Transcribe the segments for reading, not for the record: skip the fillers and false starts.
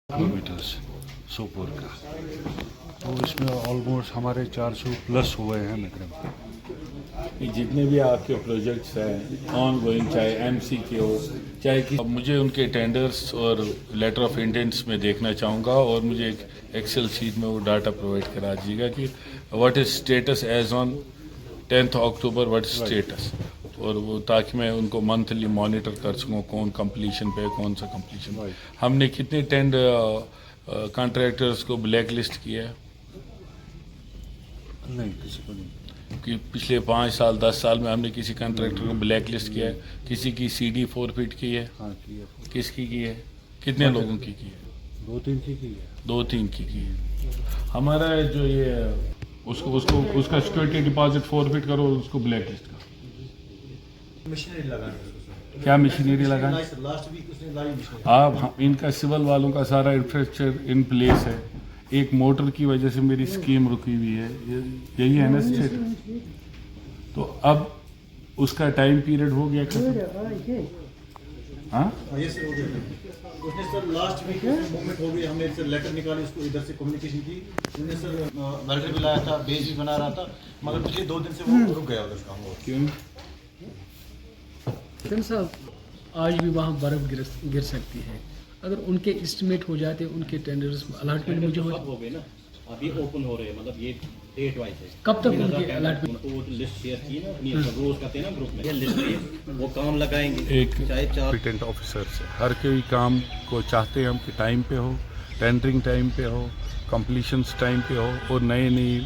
Kilometres Sopore का, तो इसमें ऑलमोस्ट हमारे 400 प्लस हुए हैं नगर में। जितने भी आपके प्रोजेक्ट्स हैं ऑन गोइंग, चाहे एमसी के हो चाहे कि मुझे उनके टेंडर्स और लेटर ऑफ इंटेंट्स में देखना चाहूँगा और मुझे एक एक्सेल शीट में वो डाटा प्रोवाइड करा दीजिएगा कि what is status as on 10 October, what is status, और वो ताकि मैं उनको मंथली मॉनिटर कर सकूँ कौन कंप्लीशन पे है, कौन सा कंप्लीशन। हमने कितने कॉन्ट्रैक्टर्स को ब्लैक लिस्ट किया है नहीं, किसी को नहीं। कि पिछले 5 साल 10 साल में हमने किसी कॉन्ट्रैक्टर को ब्लैक लिस्ट किया है? किसी की सीडी फॉरफिट की है? हाँ, किया। किसकी की है? कितने लोगों की है? 2-3 की है। 2-3 की है। हमारा जो ये उसका सिक्योरिटी डिपॉजिट फॉरफिट करो, उसको ब्लैक लिस्ट करो। मशीनरी लगानी, क्या मशीनरी लगानी? लास्ट वीक उसने लाई मशीनरी। आप इनका सिविल वालों का सारा इंफ्रास्ट्रक्चर इन प्लेस है। एक मोटर की वजह से मेरी स्कीम रुकी हुई है, यही है ना स्टेट। तो अब उसका टाइम पीरियड हो गया खत्म। हाँ, ये सर हो गया। उसने सर लास्ट वीक मूवमेंट हो गई, हमने सर लेटर निकाली, उसको इधर से कम्युनिकेशन की। उन्होंने सर वेल्डर भी लाया था, बेस भी बना रहा था, मगर पिछले 2 दिन से वो रुक गया उधर काम। क्यों? साहब, आज भी वहाँ बर्फ़ गिर सकती है। अगर उनके एस्टिमेट हो जाते, उनके टेंडर्स अलॉटमेंट मुझे हो गए ना, अभी ओपन हो रहे हैं, मतलब ये डेट वाइज है। कब तक उनके अलॉटमेंट? तो वो लिस्ट शेयर की ना अपनी रोज करते हैं ना ग्रुप में, ये लिस्ट है, वो काम लगाएंगे। एक चाहे 4 कॉम्पिटेंट ऑफिसर्स हर कोई काम को चाहते हैं हम कि टाइम पे हो, टेंडरिंग टाइम पे हो, कंप्लीशंस टाइम पे हो और नए नए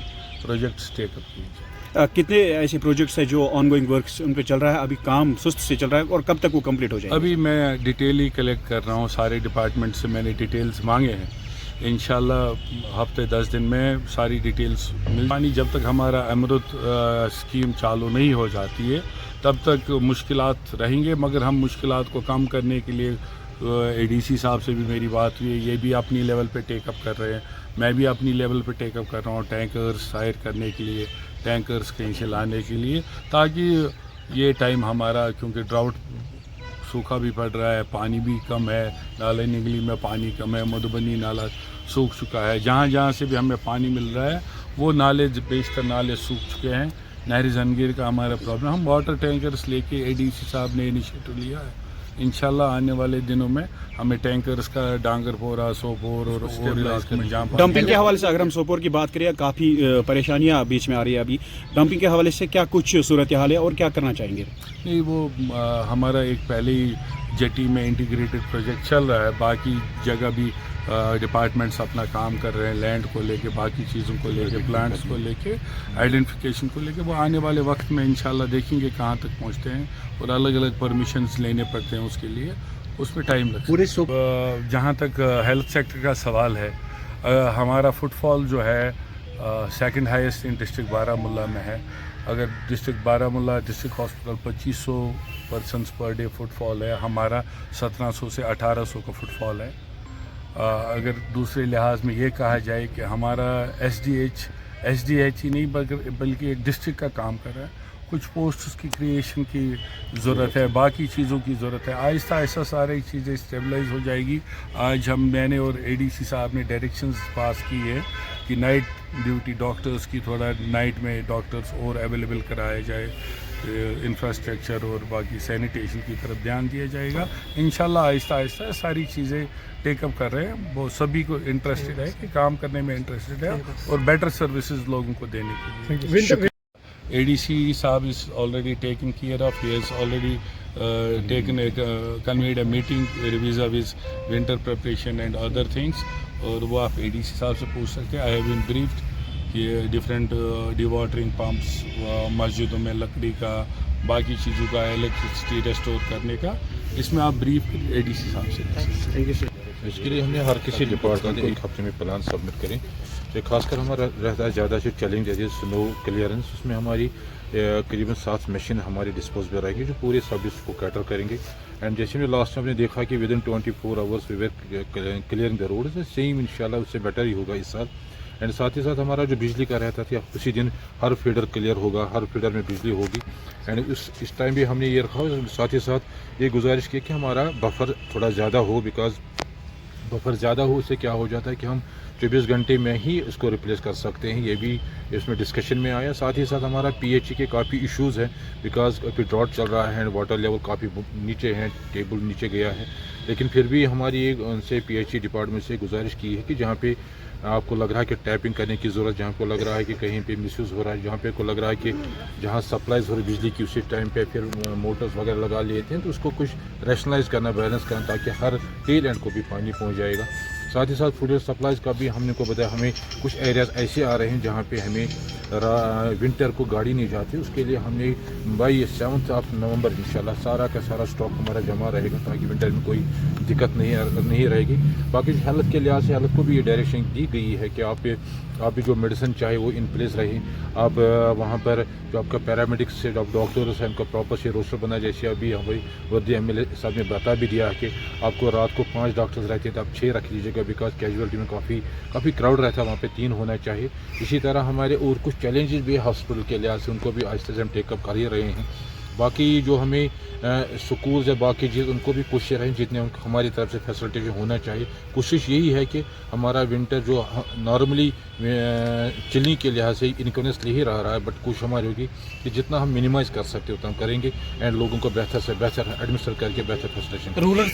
प्रोजेक्ट्स टेकअप किए जाए। कितने ऐसे प्रोजेक्ट्स हैं जो ऑन गोइंग वर्क्स उन पे चल रहा है, अभी काम सुस्त से चल रहा है, और कब तक वो कंप्लीट हो जाएगा? अभी मैं डिटेल ही कलेक्ट कर रहा हूँ, सारे डिपार्टमेंट से मैंने डिटेल्स मांगे हैं। इंशाल्लाह हफ्ते 10 दिन में सारी डिटेल्स मिल पानी। जब तक हमारा अमृत स्कीम चालू नहीं हो जाती है तब तक मुश्किलात रहेंगे, मगर हम मुश्किलात को कम करने के लिए एडीसी साहब से भी मेरी बात हुई है, ये भी अपनी लेवल पे टेकअप कर रहे हैं, मैं भी अपनी लेवल पे टेकअप कर रहा हूँ, टैंकर्स हायर करने के लिए, टैंकर्स कहीं से लाने के लिए, ताकि ये टाइम हमारा, क्योंकि ड्राउट सूखा भी पड़ रहा है, पानी भी कम है, नाले निगली में पानी कम है, मधुबनी नाला सूख चुका है, जहाँ जहाँ से भी हमें पानी मिल रहा है वो नाले बेशतर नाले सूख चुके हैं। नहर जंगीर का हमारा प्रॉब्लम, हम वाटर टैंकर्स लेके एडीसी साहब ने इनिशिएटिव लिया है। इंशाल्लाह आने वाले दिनों में हमें टैंकर्स का डांगरपोरा, सोपोर और इलाके में जहाँ डंपिंग के हवाले से अगर हम सोपोर की बात करें, काफ़ी परेशानियां बीच में आ रही है। अभी डंपिंग के हवाले से क्या कुछ सूरत हाल है और क्या करना चाहेंगे? नहीं, वो हमारा एक पहले ही जेटी में इंटीग्रेटेड प्रोजेक्ट चल रहा है, बाकी जगह भी डिपार्टमेंट्स अपना काम कर रहे हैं, लैंड को लेके, बाकी चीज़ों को लेके, प्लांट्स को लेके, आइडेंटिफिकेशन को लेके। वो आने वाले वक्त में इंशाल्लाह देखेंगे कहाँ तक पहुँचते हैं, और अलग अलग परमिशंस लेने पड़ते हैं उसके लिए, उसमें टाइम लगता है। पूरे जहाँ तक हेल्थ सेक्टर का सवाल है, हमारा फुटफॉल जो है second highest in district Baramulla में है। अगर district Baramulla district hospital 2500 persons per day footfall है, हमारा 1700 से 1800 का फुटफॉल है। अगर दूसरे लिहाज में ये कहा जाए कि हमारा एसडीएच ही नहीं बल्कि एक डिस्ट्रिक्ट का काम कर रहा है, कुछ पोस्ट्स की क्रिएशन की ज़रूरत है, बाकी चीज़ों की ज़रूरत है। आहिस्ता आहिस्ता सारी चीज़ें स्टेबलाइज हो जाएगी। आज मैंने और एडीसी साहब ने डायरेक्शंस पास की है कि नाइट ड्यूटी डॉक्टर्स की, थोड़ा नाइट में डॉक्टर्स और अवेलेबल कराया जाए, इंफ्रास्ट्रक्चर और बाकी सैनिटेशन की तरफ ध्यान दिया जाएगा। इंशाल्लाह आहिस्ता आहिस्ता सारी चीज़ें टेकअप कर रहे हैं। वो सभी को इंटरेस्टेड है कि काम करने में इंटरेस्टेड है और बेटर सर्विसेज लोगों को देने के लिए। ADC साहब is already taken care of. He has already convened a meeting vis-a-vis winter preparation and other things. और वो आप ADC साहब से पूछ सकते हैं। I have been briefed कि डिफरेंट डिवाटरिंग पंप्स, मस्जिदों में लकड़ी का, बाकी चीज़ों का, इलेक्ट्रिसिटी रेस्टोर करने का, इसमें आप ब्रीफ ADC साहब से। Thank you sir. इसके लिए हमने हर किसी डिपार्टमेंट को एक हफ्ते में प्लान सबमिट करें। तो खासकर हमारा रहता है ज़्यादा से चैलेंज है स्नो क्लियरेंस, उसमें हमारी करीबन 7 मशीन हमारी डिस्पोजेबल रहेगी जो पूरे सर्विस को कैटर करेंगे। एंड जैसे में लास्ट में हमने देखा कि with in 24 hours we were clearing the road, same इंशाल्लाह उससे बेटर ही होगा इस साल। एंड साथ ही साथ हमारा जो बिजली का रहता था, उसी दिन हर फीडर क्लियर होगा, हर फीडर में बिजली होगी। एंड इस टाइम भी हमने ये रखा, साथ ही साथ ये गुजारिश की कि हमारा बफर थोड़ा ज़्यादा हो, बिकॉज बफर ज़्यादा हो उससे क्या हो जाता है कि हम 24 घंटे में ही इसको रिप्लेस कर सकते हैं, ये भी इसमें डिस्कशन में आया। साथ ही साथ हमारा पीएचई के काफ़ी इश्यूज़ हैं, बिकॉज अभी ड्रॉट चल रहा है, वाटर लेवल काफ़ी नीचे है, टेबल नीचे गया है, लेकिन फिर भी हमारी एक उनसे पीएचई डिपार्टमेंट से गुजारिश की है कि जहाँ पे आपको लग रहा है कि टैपिंग करने की ज़रूरत, जहाँ को लग रहा है कि कहीं पे मिसयूज़ हो रहा है, जहाँ पे को लग रहा है कि जहाँ सप्लाईज हो रही बिजली की उसी टाइम पे फिर मोटर्स वगैरह लगा लेते हैं, तो उसको कुछ रैशनलाइज करना, बैलेंस करना, ताकि हर टेल एंड को भी पानी पहुँच जाएगा। साथ ही साथ फूड सप्लाईज का भी हमने को बताया, हमें कुछ एरियाज़ ऐसे आ रहे हैं जहाँ पे हमें विंटर को गाड़ी नहीं जाती, उसके लिए हमने बाई 7 नवंबर इंशाल्लाह सारा का सारा स्टॉक हमारा जमा रहेगा, ताकि विंटर में कोई दिक्कत नहीं रहेगी। बाकी हेल्थ के लिहाज से हेल्थ को भी ये डायरेक्शन दी गई है कि आप जो मेडिसिन चाहे वो इन प्लेस रहे। आप वहाँ पर जो आपका पैरामेडिक्स से जो डॉक्टर्स हैं उनका प्रॉपर से रोस्टर बना, जैसे अभी हमारी वर्दी MLA साहब ने बता भी दिया है कि आपको रात को 5 डॉक्टर्स रहते हैं तो आप 6 रख लीजिएगा, बिकॉज कैजुअलिटी में काफ़ी क्राउड रहता है, वहाँ पे 3 होना चाहिए। इसी तरह हमारे और कुछ चैलेंजेस भी हॉस्पिटल के लिहाज से उनको भी आहिस्ते से हम टेकअप कर ही रहे हैं। बाकी जो हमें स्कूल्स या बाकी चीज़ उनको भी कोशिश रहें जितने हमारी तरफ से फैसिलिटेशन होना चाहिए। कोशिश यही है कि हमारा विंटर जो नॉर्मली चिलिंग के लिहाज से इनकन्वीनियंस ही रहा है, बट कोशिश हमारी होगी कि जितना हम मिनिमाइज़ कर सकते उतना हम करेंगे एंड लोगों को बेहतर से बेहतर एडमिनिस्टर करके बेहतर फैसिलिटेशन।